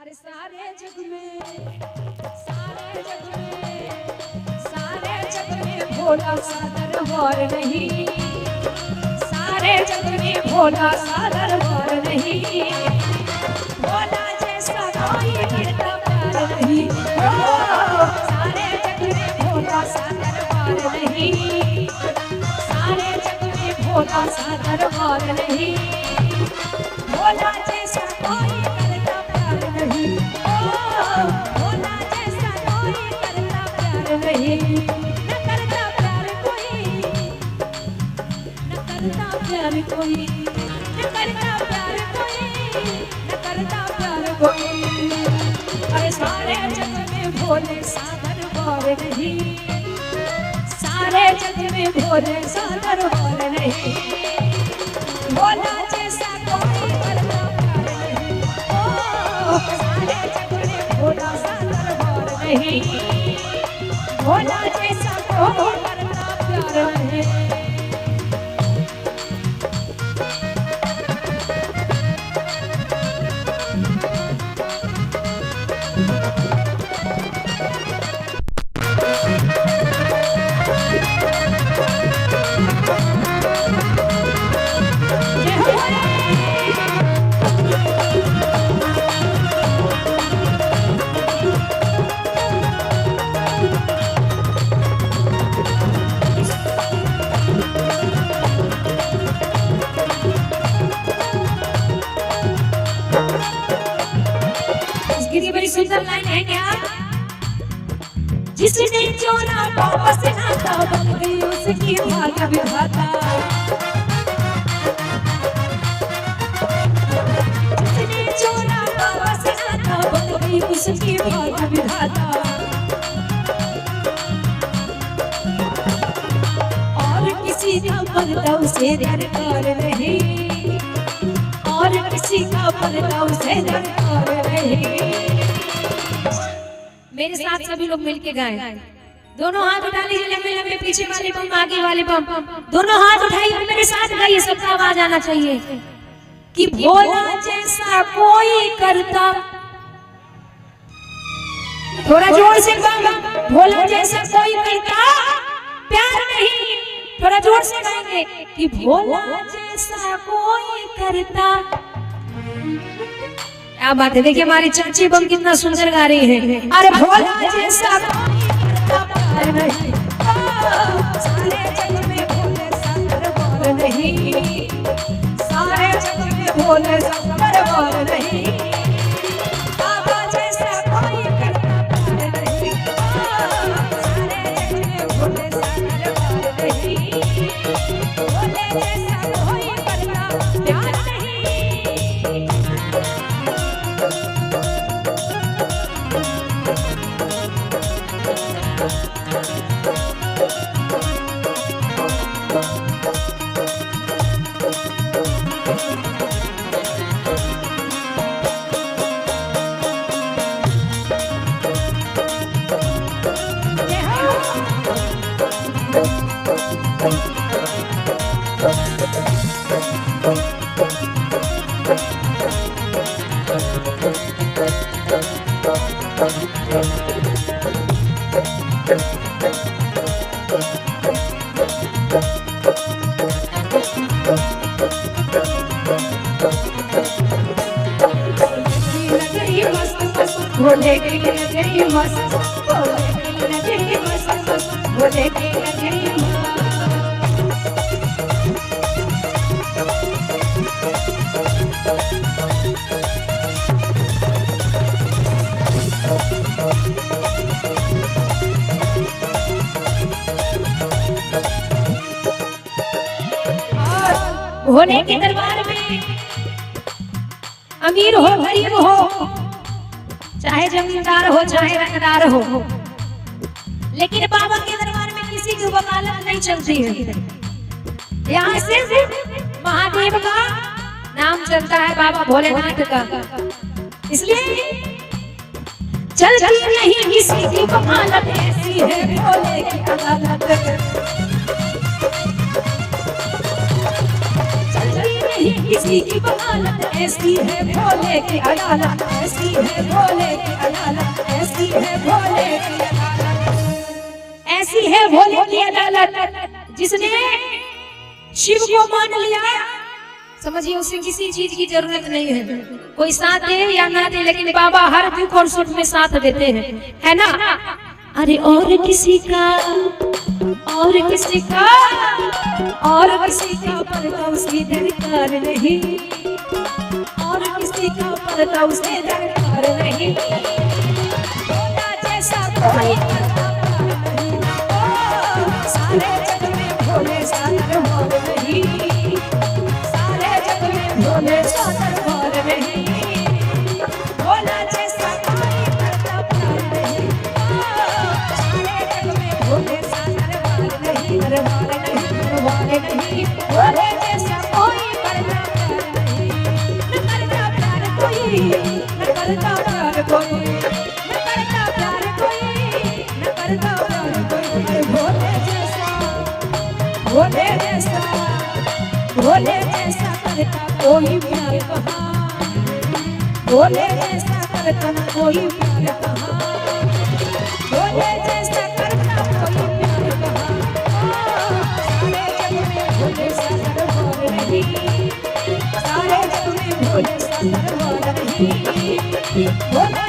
अरे सारे जग में भोला सा दरबार नहीं, सारे जग में भोला सा दरबार नहीं, भोला जैसा कोई करता प्यार नहीं। सारे जग में भोला सा दरबार नहीं, सारे जग में भोला सा दरबार नहीं, भोला जैसा कोई करता प्यार नहीं। भोला जैसा कोई करता प्यार नहीं, न करता प्यार कोई, न करता प्यार कोई, न करता प्यार कोई, न करता प्यार कोई। अरे सारे जग में भोले सा दरबार नहीं, सारे जग में भोले सा दरबार नहीं, भोला जैसा कोई करता प्यार नहीं। सारे जग में भोला सा दरबार नहीं, भोला जैसा कोई करता प्यार नहीं। इसकी बड़ी सुंदर लाइन है क्या? जिसने चोरा वापस नाता बन गई उसकी भाग्य विधाता, जिसने चोरा वापस नाता बन गई उसकी भाग्य विधाता। और किसी का पर्दा उसे दरकार नहीं, और किसी का पर्दा उसे दरकार नहीं। मेरे साथ सभी लोग मिलके गाएं। दोनों हाथ उठा लीजिए, लंबे लंबे, पीछे वाले बम आगे वाले बम, दोनों हाथ उठाइए और मेरे साथ गाइए। सबका आवाज आना चाहिए कि भोला जैसा कोई करता, थोड़ा जोर से बम, भोला जैसा कोई करता प्यार नहीं। थोड़ा जोर से गाएंगे कि भोला जैसा कोई करता। क्या बात है, देखिए हमारी चाची बम कितना सुंदर गा रही है। अरे भोला जैसा कोई करता प्यार नहीं, सारे जग में भोले सा दरबार नहीं, सारे जग में भोले सा दरबार नहीं, बाबा जैसा कोई करता प्यार नहीं, सारे जग में भोले सा दरबार नहीं, भोले जैसा कोई करता प्यार नहीं। भोले की नगरी मस्त, भोले की नगरी मस्त, भोले की नगरी भोले के दरबार में अमीर हो गरीब हो, चाहे जमींदार हो चाहे रंगदार हो, लेकिन बाबा के दरबार में किसी की वकालत नहीं चलती है। यहाँ सिर्फ महादेव का नाम चलता है, बाबा भोलेनाथ का। इसलिए चलती नहीं किसी की वकालत, ऐसी है भोले की अदालत। चलती नहीं किसी की बगालत, ऐसी है भोले की अदालत, ऐसी है भोले की अदालत, ऐसी है भोले की अदालत, ऐसी है भोले की अदालत। जिसने शिव को मान लिया, समझिए उसे किसी चीज की जरूरत नहीं है, कोई साथ दे या ना दे, लेकिन बाबा हर दुख और सुख में साथ देते हैं, है ना। अरे और किसी का, और किसी का, और किसी का पर्दा उसकी दरकार नहीं, और किसी का पर्दा उसकी दरकार नहीं। भोला जैसा कोई पर्दा नहीं, सारे जग में भोले सा दरबार नहीं, सारे जग में भोले सा दरबार नहीं। भोला जैसा कोई पर्दा नहीं, सारे जग में भोले सा दरबार नहीं, दरबार नहीं, दरबार नहीं। भोले जैसा कोई पर्दा नहीं, न करता प्यार कोई, न करता प्यार कोई, न करता प्यार कोई, न करता प्यार कोई। भोले जैसा, भोले जैसा, भोले जैसा करता कोई प्यार कहाँ, भोले जैसा करता कोई प्यार कहाँ, भोले जैसा करता कोई प्यार कहाँ। सारे जग में भोले सा दरबार नहीं, सारे जग में भोले सा दरबार नहीं। भोला